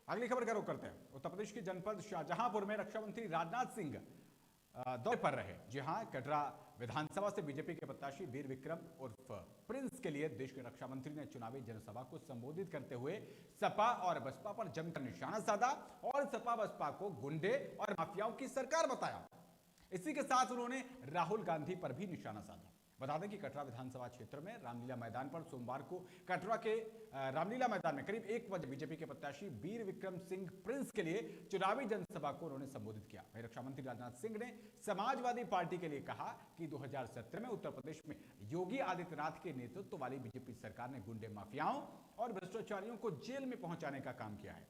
अगली खबर का रुख करते हैं। उत्तर प्रदेश के जनपद शाहजहांपुर में रक्षा मंत्री राजनाथ सिंह दौरे पर रहे। जी हां, कटरा विधानसभा से बीजेपी के प्रत्याशी वीर विक्रम उर्फ प्रिंस के लिए देश के रक्षा मंत्री ने चुनावी जनसभा को संबोधित करते हुए सपा और बसपा पर जमकर निशाना साधा और सपा बसपा को गुंडे और माफियाओं की सरकार बताया। इसी के साथ उन्होंने राहुल गांधी पर भी निशाना साधा। बता दें कि कटरा विधानसभा क्षेत्र में रामलीला मैदान पर सोमवार को कटरा के रामलीला मैदान में करीब 1 बजे बीजेपी के प्रत्याशी वीर विक्रम सिंह प्रिंस के लिए चुनावी जनसभा को उन्होंने संबोधित किया। वहीं रक्षा मंत्री राजनाथ सिंह ने समाजवादी पार्टी के लिए कहा कि 2017 में उत्तर प्रदेश में योगी आदित्यनाथ के नेतृत्व वाली बीजेपी सरकार ने गुंडे माफियाओं और भ्रष्टाचारियों को जेल में पहुंचाने का काम किया है।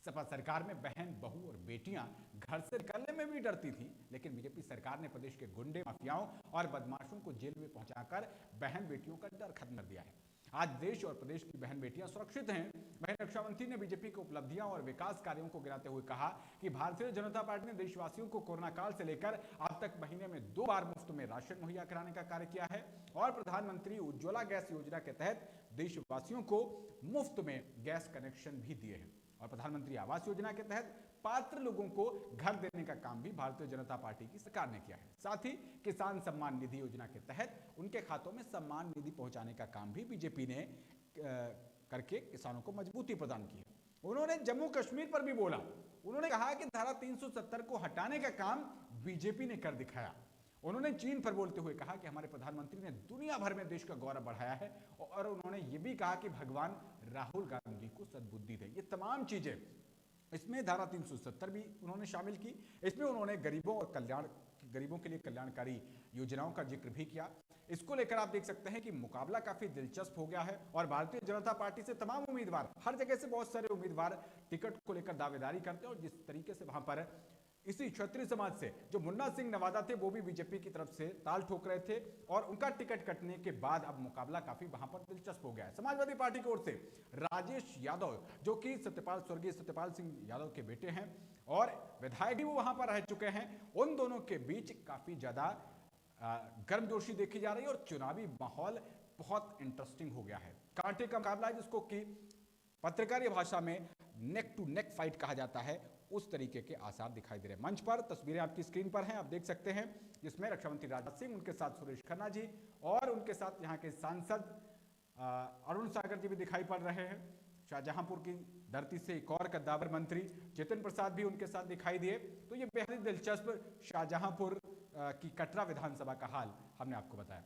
सपा सरकार में बहन, बहू और बेटियां घर से निकलने में भी डरती थी, लेकिन बीजेपी सरकार ने प्रदेश के गुंडे, माफियाओं और बदमाशों को जेल में पहुंचाकर बहन बेटियों का डर खत्म कर दिया है। आज देश और प्रदेश की बहन बेटियां सुरक्षित हैं। वहीं रक्षा मंत्री ने बीजेपी की उपलब्धियां और विकास कार्यों को गिनाते हुए कहा कि भारतीय जनता पार्टी ने देशवासियों को कोरोना काल से लेकर अब तक महीने में 2 बार मुफ्त में राशन मुहैया कराने का कार्य किया है और प्रधानमंत्री उज्ज्वला गैस योजना के तहत देशवासियों को मुफ्त में गैस कनेक्शन भी दिए हैं और प्रधानमंत्री आवास योजना के तहत पात्र लोगों को घर देने का काम भी भारतीय जनता पार्टी की सरकार ने किया है। साथ ही किसान सम्मान निधि योजना के तहत उनके खातों में सम्मान निधि पहुंचाने का काम भी बीजेपी ने करके किसानों को मजबूती प्रदान की है। उन्होंने जम्मू कश्मीर पर भी बोला। उन्होंने कहा कि धारा 370 को हटाने का काम बीजेपी ने कर दिखाया। उन्होंने चीन पर बोलते हुए कहा कि हमारे प्रधानमंत्री ने दुनिया भर में देश का गौरव बढ़ाया है और उन्होंने ये भी कहा कि भगवान राहुल गांधी को सद्बुद्धि दे। ये तमाम चीजें इसमें धारा 370 भी उन्होंने शामिल की। इसमें उन्होंने गरीबों के लिए कल्याणकारी योजनाओं का जिक्र भी किया। इसको लेकर आप देख सकते हैं कि मुकाबला काफी दिलचस्प हो गया है और भारतीय जनता पार्टी से तमाम उम्मीदवार, हर जगह से बहुत सारे उम्मीदवार टिकट को लेकर दावेदारी करते हैं और जिस तरीके से वहां पर इसी क्षत्रिय समाज से जो मुन्ना सिंह नवादा थे वो भी बीजेपी की तरफ से ताल ठोक रहे थे और उनका टिकट कटने के बाद अब मुकाबला काफी वहां पर दिलचस्प हो गया है। समाजवादी पार्टी की ओर से राजेश यादव, जो कि स्वर्गीय सत्यपाल सिंह यादव के बेटे हैं और विधायक भी वो वहां पर रह चुके हैं, उन दोनों के बीच काफी ज्यादा गर्मजोशी देखी जा रही है और चुनावी माहौल बहुत इंटरेस्टिंग हो गया है। कांटे का मुकाबला है जिसको कि पत्रकारीय भाषा में नेक टू नेक फाइट कहा जाता है, उस तरीके के आसार दिखाई दे रहे हैं। मंच पर तस्वीरें आपकी स्क्रीन पर हैं, आप देख सकते हैं, जिसमें रक्षा मंत्री राजनाथ सिंह, उनके साथ सुरेश खन्ना जी और उनके साथ यहाँ के सांसद अरुण सागर जी भी दिखाई पड़ रहे हैं। शाहजहांपुर की धरती से एक और कद्दावर मंत्री जितिन प्रसाद भी उनके साथ दिखाई दिए। तो ये बेहद दिलचस्प शाहजहांपुर की कटरा विधानसभा का हाल हमने आपको बताया।